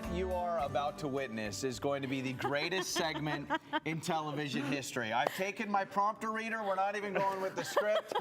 What you are about to witness is going to be the greatest segment in television history. I've taken my prompter reader. We're not even going with the script.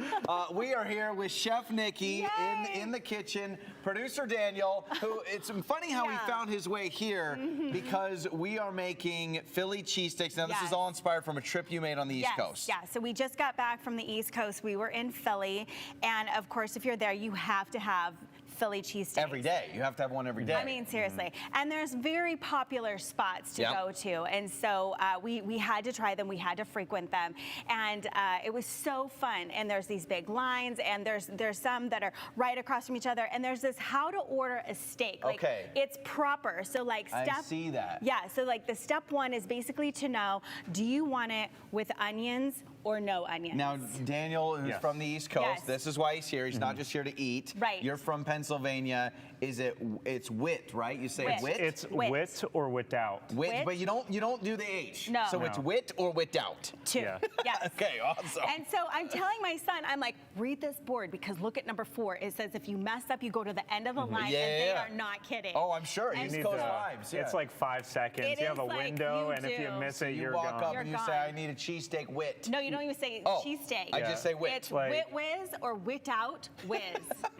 We are here with Chef Nikki in the kitchen, producer Daniel, who it's funny how he found his way here because we are making Philly cheesesteaks. Now, this is all inspired from a trip you made on the East Coast. Yeah, so we just got back from the East Coast. We were in Philly, and of course, if you're there, you have to have Philly cheesesteaks. Every day. You have to have one every day. I mean, seriously. And there's very popular spots to go to. And so we had to try them. We had to frequent them. And it was so fun. And there's these big lines. And there's some that are right across from each other. And there's this how to order a steak. Like, it's proper. So like step... I see that. Yeah. So like the step one is basically to know, do you want it with onions or no onions? Now, Daniel, who's from the East Coast, this is why he's here. He's not just here to eat. Right. You're from Pennsylvania. It's wit, right? You say wit? It's wit or without. Wit, but you don't do the H. No. So it's wit or without. Two. Yeah. Yes. Okay, awesome. And so I'm telling my son, I'm like, read this board because look at number 4. It says if you mess up, you go to the end of the line, and they are not kidding. Oh, I'm sure. And East Coast vibes. It's like 5 seconds. It You have a is like window, you and if you do. miss it, you're you walk gone. up and you say, I need a cheesesteak wit. No, you don't even say cheesesteak. I just say wit. It's Like- wit whiz or wit out whiz.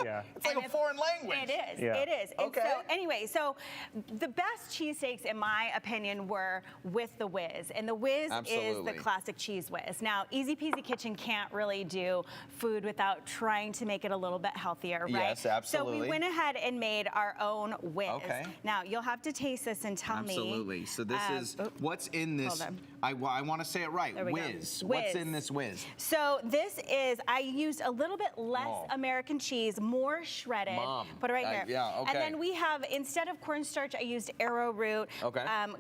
Yeah. It's like a foreign language. It is. Yeah. It is. And Okay. so anyway, so the best cheesesteaks, in my opinion, were with the whiz. And the whiz is the classic cheese whiz. Now, Easy Peasy Kitchen can't really do food without trying to make it a little bit healthier, right? Yes, absolutely. So we went ahead and made our own whiz. Okay. Now, you'll have to taste this and tell me. Absolutely. So this is, what's in this? Hold on. I want to say it right. There we go. Whiz. What's in this whiz? So this is, I used a little bit less American cheese, more shredded. Put it right here. Yeah, okay. And then we have, instead of cornstarch, I used arrowroot,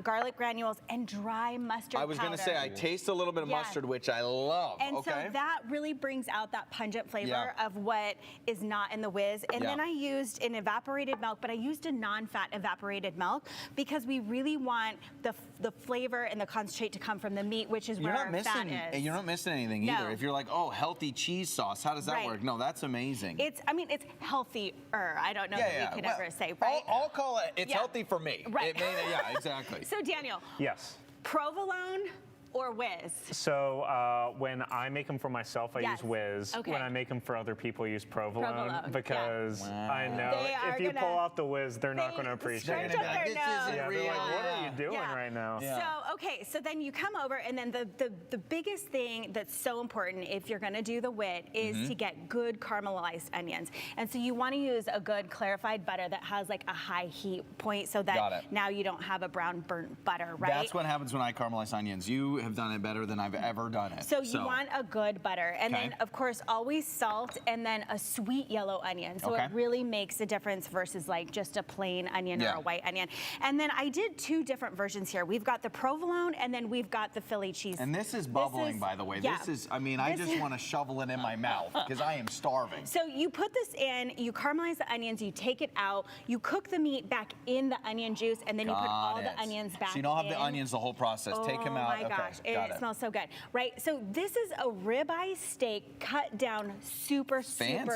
garlic granules, and dry mustard powder. I was going to say, I taste a little bit of mustard, which I love. And so that really brings out that pungent flavor of what is not in the whiz. And then I used an evaporated milk, but I used a non-fat evaporated milk because we really want the flavor and the concentrate to come from the meat, which is where our fat is. You're not missing anything either. If you're like, oh, healthy cheese sauce, how does that work? No, that's amazing. I mean, it's healthier. I don't know that we could ever say, right? I'll call it, it's healthy for me. Right. Yeah, exactly. So, Daniel. Yes. Provolone or whiz? So when I make them for myself, I use whiz. Okay. When I make them for other people, I use provolone because I know They are if you pull off the whiz, they're not going to appreciate it. Scrunch up their nose. They're like, what are you doing right now? So, okay, so then you come over, and then the biggest thing that's so important if you're going to do the wit is to get good caramelized onions. And so you want to use a good clarified butter that has like a high heat point so that now you don't have a brown burnt butter, right? That's what happens when I caramelize onions. You have done it better than I've ever done it. So you want a good butter. And then, of course, always salt and then a sweet yellow onion. So it really makes a difference versus like just a plain onion or a white onion. And then I did 2 different versions here. We've got the provolone and then we've got the Philly cheese. And this is bubbling, by the way. This is, I mean, I just want to shovel it in my mouth because I am starving. So you put this in, you caramelize the onions, you take it out, you cook the meat back in the onion juice, and then you put all the onions back in. So you don't have the onions the whole process. Take them out. Oh my gosh, it smells so good, right? So this is a ribeye steak cut down super thin,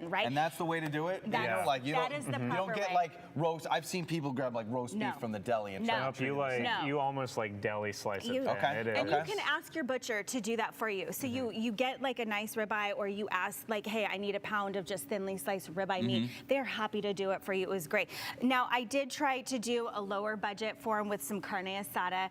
right? And that's the way to do it? That is the proper way. You don't get like roast. I've seen people grab like roast beef from the deli and try to you almost like deli slice it. And you can ask your butcher to do that for you. So you get like a nice ribeye, or you ask like, hey, I need a pound of just thinly sliced ribeye meat. They're happy to do it for you. It was great. Now I did try to do a lower budget form with some carne asada.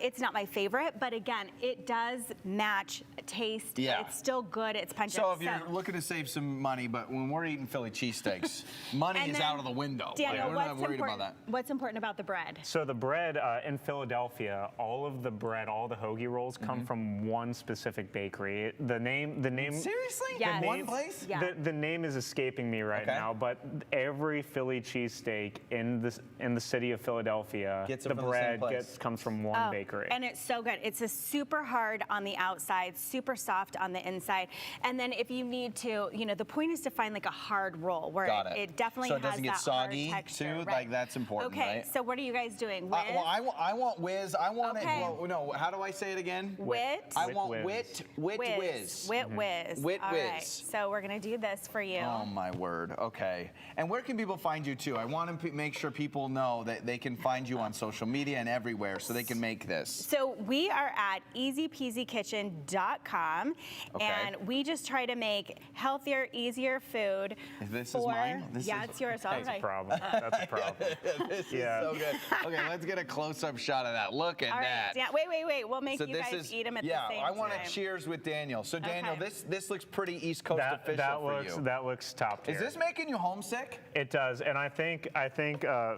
It's not my favorite, but again, it does match taste. It's still good. It's pungent. So if you're looking to save some money, but when we're eating Philly cheesesteaks, money is out of the window. Daniel, we're not worried about that. What's important about the bread? So the bread in Philadelphia, all of the bread, all the hoagie rolls come from one specific bakery. The name. Seriously? Yes. One place? Yeah. The name is escaping me right now, but every Philly cheesesteak in the city of Philadelphia, the bread comes from one bakery. And it's so so good. It's a super hard on the outside, super soft on the inside. And then if you need to, the point is to find like a hard roll where it definitely so it has doesn't get that soggy hard texture. too. Right. Like that's important, okay, right? so what are you guys doing? Whiz? Well, I want whiz. I want Okay. it. Well, no, how do I say it again? Wit. I want whiz. whiz. Whiz. Wit whiz. Wit All right, whiz. so we're gonna do this for you. Oh my word. Okay. And where can people find you too? I want to make sure people know that they can find you on social media and everywhere so they can make this. So we are at easypeasykitchen.com, Okay. and we just try to make healthier, easier food. This is mine? This Yeah, is- it's yours. All That's a right. problem. That's a problem. This Yeah. is so good. Okay, let's get a close-up shot of that. Look at All right. that. Yeah, wait. We'll make So you this guys is eat them at yeah. the same I want time. to cheers with Daniel. So Daniel, Okay. this looks pretty East Coast official for you. That looks top tier. Is this making you homesick? It does, and I think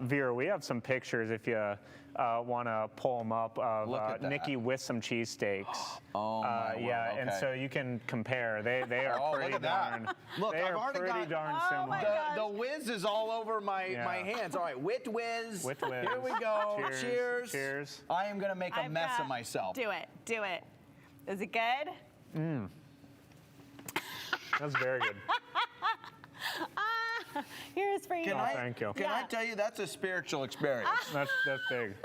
Vera, we have some pictures if you want to pull them up of Look at that. Nikki with some cheesesteaks. Oh my yeah, word, and okay. so you can compare. They are Oh, pretty look at that. darn. Look, they I've are already pretty got- darn Oh similar. my The gosh. whiz is all over my Yeah. hands. All right, wit whiz. Wit whiz. Here we go. Cheers. Cheers. Cheers. I am gonna make a mess of myself. Do it. Is it good? That's very good. Here's for you. Can Oh, I? thank you. Can I Yeah. tell you that's a spiritual experience? That's big.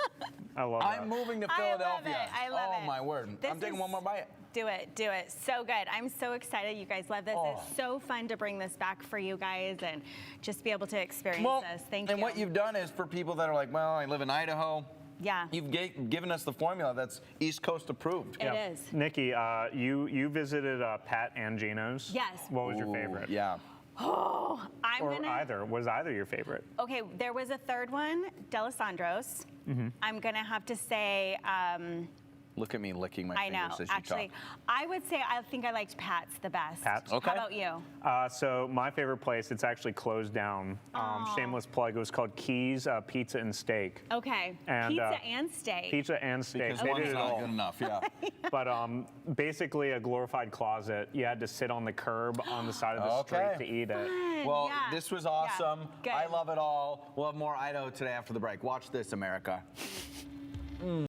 I love that. I'm moving to I love Philadelphia. it. I love oh it. my word! This I'm taking is- one more bite. Do it. So good. I'm so excited you guys love this. Oh. It's so fun to bring this back for you guys and just be able to experience this. Thank you. And what you've done is for people that are like, well, I live in Idaho. Yeah. You've given us the formula that's East Coast approved. It is. Nikki, you visited Pat Angino's. Yes. What was your Ooh, favorite? Yeah. I'm Or gonna. either. Was either your favorite? Okay, there was a third one, D'Alessandro's. Mm-hmm. I'm gonna have to say, Look at me licking my I know. fingers as you Actually, talk. I would say I think I liked Pat's the best. Pat's? Okay. How about you? So my favorite place, it's actually closed down. Shameless plug. It was called Keys Pizza and Steak. Okay. And, Pizza and steak. Pizza and steak. Because They one's did it not all. good enough. Yeah. But basically a glorified closet. You had to sit on the curb on the side of the Okay. street to eat it. Well, Yeah. this was awesome. Good. I love it all. We'll have more Idaho today after the break. Watch this, America.